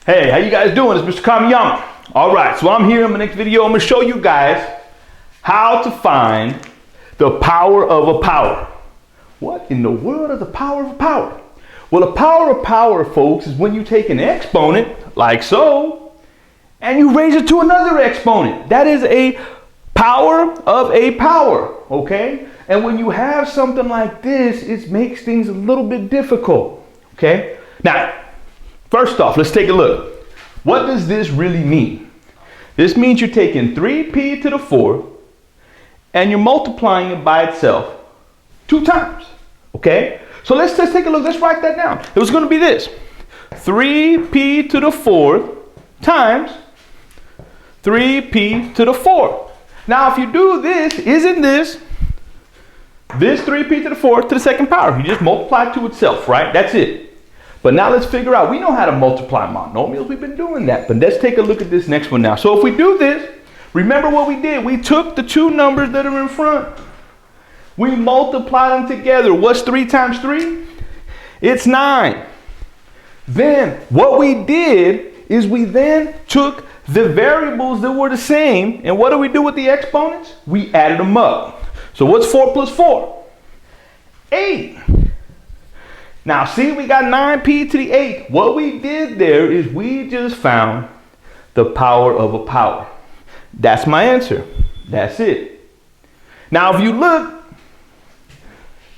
Hey, how you guys doing? It's Mr. Kamiyama. All right, so I'm here in my next video. I'm going to show you guys how to find the power of a power. What in the world is the power of a power? Well, the power of power, folks, is when you take an exponent, like so, and you raise it to another exponent. That is a power of a power, okay? And when you have something like this, it makes things a little bit difficult, okay? Now, first off, let's take a look. What does this really mean? This means you're taking 3p to the 4 and you're multiplying it by itself 2 times, okay? So let's take a look. Let's write that down. It was going to be this. 3p to the 4 times 3p to the 4. Now, if you do this, isn't this 3p to the 4 to the second power? You just multiply it to itself, right? That's it. But now let's figure out, we know how to multiply monomials. We've been doing that. But let's take a look at this next one now. So if we do this, remember what we did. We took the two numbers that are in front. We multiplied them together. What's 3 times 3? It's 9. Then what we did is we then took the variables that were the same. And what do we do with the exponents? We added them up. So what's 4 plus 4? 8. Now see, we got 9p to the 8. What we did there is we just found the power of a power. That's my answer. That's it. Now if you look,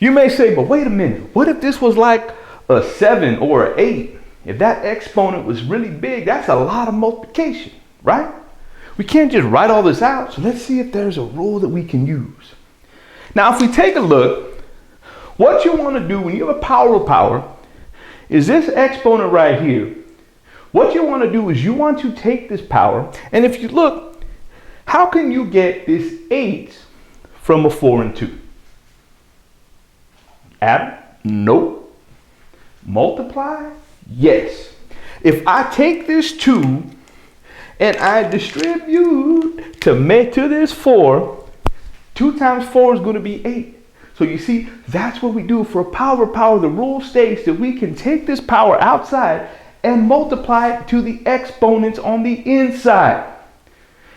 you may say, but wait a minute. What if this was like a 7 or an 8? If that exponent was really big, that's a lot of multiplication, right? We can't just write all this out. So let's see if there's a rule that we can use. Now if we take a look, what you want to do when you have a power of power is this exponent right here. What you want to do is you want to take this power, and if you look, how can you get this 8 from a 4 and 2? Add? Nope. Multiply? Yes. If I take this 2 and I distribute to this 4, 2 times 4 is going to be 8. So you see, that's what we do for a power. The rule states that we can take this power outside and multiply it to the exponents on the inside.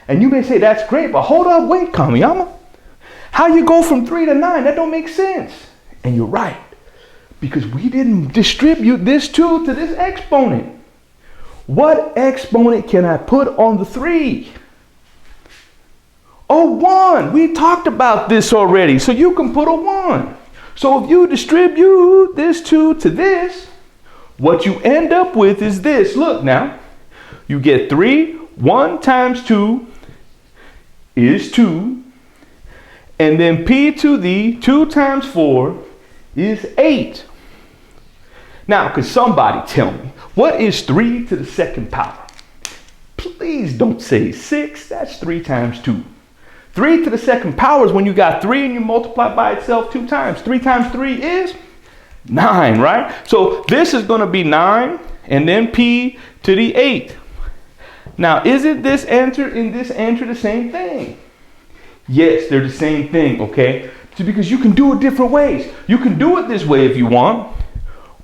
And you may say, that's great, but hold up, wait, Kamiyama. How you go from 3 to 9? That don't make sense. And you're right, because we didn't distribute this 2 to this exponent. What exponent can I put on the 3? A 1. We talked about this already. So you can put a 1. So if you distribute this 2 to this, what you end up with is this. Look now. You get 3. 1 times 2 is 2. And then p to the 2 times 4 is 8. Now, could somebody tell me, what is 3 to the second power? Please don't say 6. That's 3 times 2. 3 to the second power is when you got 3 and you multiply by itself 2 times. 3 times 3 is 9, right? So this is going to be 9 and then p to the 8. Now, isn't this answer and this answer the same thing? Yes, they're the same thing, okay? So because you can do it different ways. You can do it this way if you want,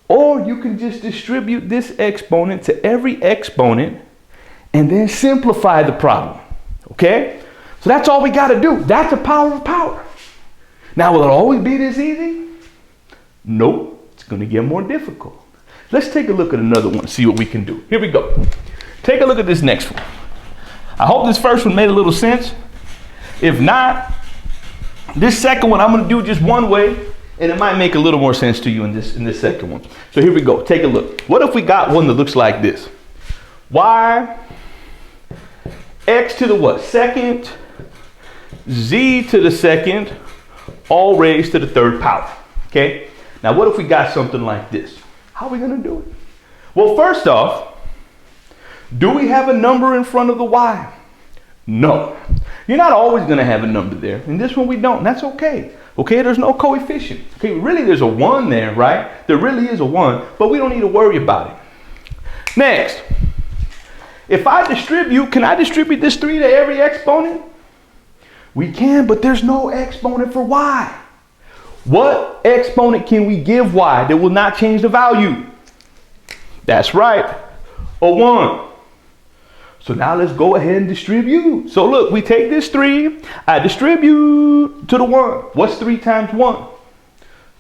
or you can just distribute this exponent to every exponent and then simplify the problem, okay? So that's all we got to do. That's the power of power. Now, will it always be this easy? Nope. It's going to get more difficult. Let's take a look at another one, see what we can do. Here we go. Take a look at this next one. I hope this first one made a little sense. If not, this second one I'm going to do just one way, and it might make a little more sense to you in this second one. So here we go. Take a look. What if we got one that looks like this? Y, x to the what? Second, z to the second, all raised to the third power, okay? Now, what if we got something like this? How are we going to do it? Well, first off, do we have a number in front of the y? No. You're not always going to have a number there. In this one, we don't. And that's okay. Okay, there's no coefficient. Okay, really, there's a 1 there, right? There really is a 1, but we don't need to worry about it. Next, if I distribute, can I distribute this 3 to every exponent? We can, but there's no exponent for y. What exponent can we give y that will not change the value? That's right, a 1. So now let's go ahead and distribute. So look, we take this 3, I distribute to the 1. What's 3 times 1?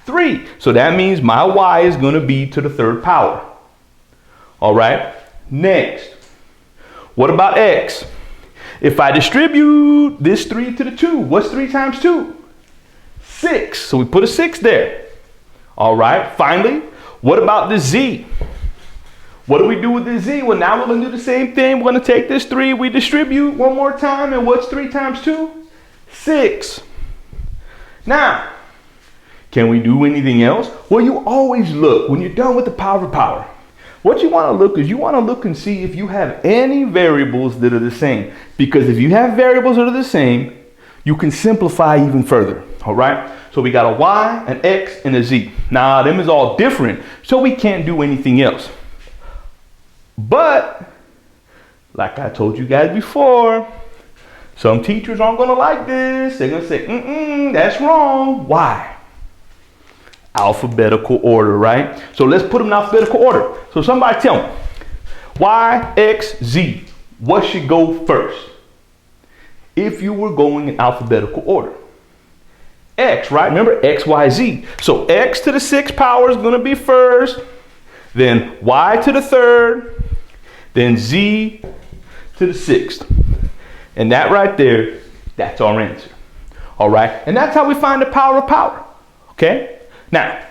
3. So that means my y is going to be to the 3rd power. All right. Next, what about x? If I distribute this 3 to the 2, what's 3 times 2? 6. So we put a 6 there. All right. Finally, what about the z? What do we do with the z? Well, now we're going to do the same thing. We're going to take this 3, we distribute one more time, and what's 3 times 2? 6. Now, can we do anything else? Well, you always look when you're done with the power of power. What you want to look is you want to look and see if you have any variables that are the same. Because if you have variables that are the same, you can simplify even further. All right. So we got a y, an x, and a z. Now, them is all different, so we can't do anything else. But, like I told you guys before, some teachers aren't going to like this. They're going to say, that's wrong. Why? Alphabetical order, right? So let's put them in alphabetical order. So somebody tell me, y, x, z, what should go first? If you were going in alphabetical order. X, right? Remember, x, y, z. So x to the 6th power is going to be first. Then y to the 3rd. Then z to the 6th. And that right there, that's our answer. All right? And that's how we find the power of power. Okay? Now,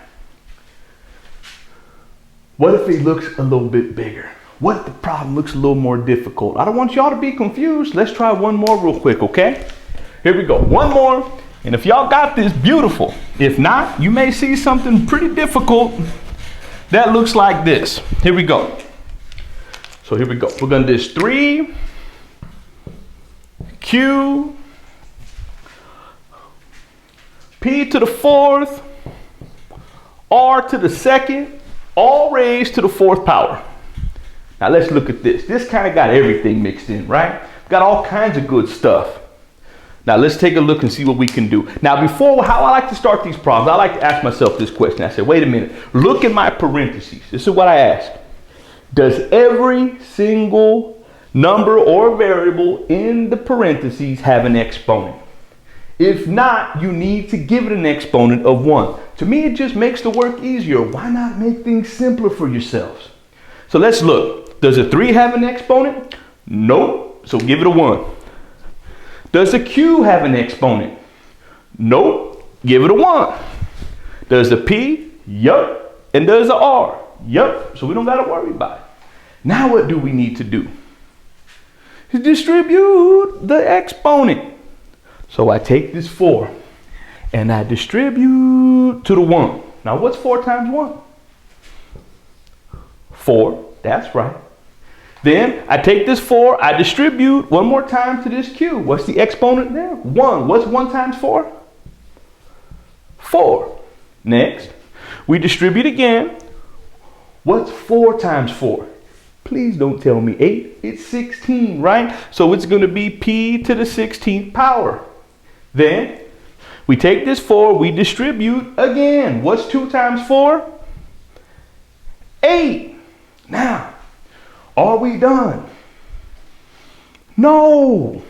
what if it looks a little bit bigger? What if the problem looks a little more difficult? I don't want y'all to be confused. Let's try one more real quick, okay? Here we go. One more. And if y'all got this, beautiful. If not, you may see something pretty difficult that looks like this. Here we go. So here we go. We're going to do this 3, Q, P to the 4th, R to the 2nd, all raised to the 4th power. Now let's look at this. This kind of got everything mixed in, right? Got all kinds of good stuff. Now let's take a look and see what we can do. Now before, how I like to start these problems, I like to ask myself this question. I said, wait a minute, look at my parentheses. This is what I ask. Does every single number or variable in the parentheses have an exponent? If not, you need to give it an exponent of 1. To me, it just makes the work easier. Why not make things simpler for yourselves? So let's look. Does a 3 have an exponent? Nope. So give it a 1. Does a Q have an exponent? Nope. Give it a 1. Does the P? Yup. And does the R? Yup. So we don't got to worry about it. Now what do we need to do? Distribute the exponent. So I take this 4 and I distribute to the 1. Now what's 4 times 1? 4. That's right. Then I take this 4, I distribute one more time to this Q. What's the exponent there? 1. What's 1 times 4? 4. Next, we distribute again. What's 4 times 4? Please don't tell me 8. It's 16, right? So it's going to be P to the 16th power. Then we take this 4, we distribute again. What's 2 times 4? 8. Now, are we done? No.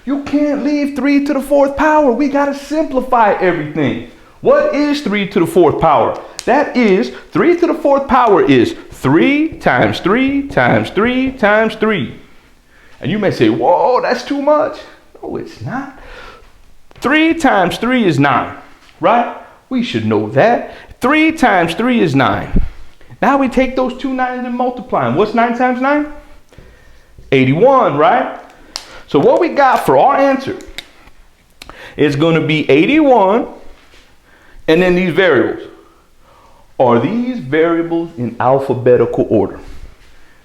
You can't leave 3 to the 4th power. We got to simplify everything. What is 3 to the 4th power? That is 3 to the 4th power is 3 times 3 times 3 times 3. And you may say, whoa, that's too much. No, it's not. 3 times 3 is 9, right? We should know that. 3 times 3 is 9. Now we take those 2 9s and multiply them. What's 9 times 9? 81, right? So what we got for our answer is going to be 81. And then these variables. Are these variables in alphabetical order?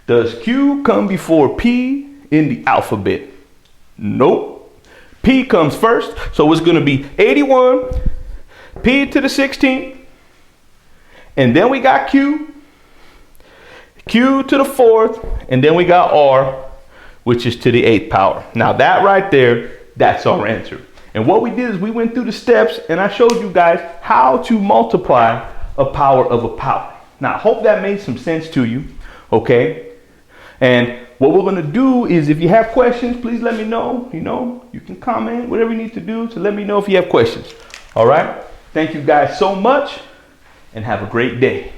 Does Q come before P in the alphabet? Nope. P comes first. So it's going to be 81, P to the 16th. And then we got Q, Q to the 4th. And then we got R, which is to the 8th power. Now that right there, that's our answer. And what we did is we went through the steps and I showed you guys how to multiply a power of a power. Now, I hope that made some sense to you, okay? And what we're going to do is, if you have questions, please let me know. You know, you can comment, whatever you need to do to let me know if you have questions. All right. Thank you guys so much and have a great day.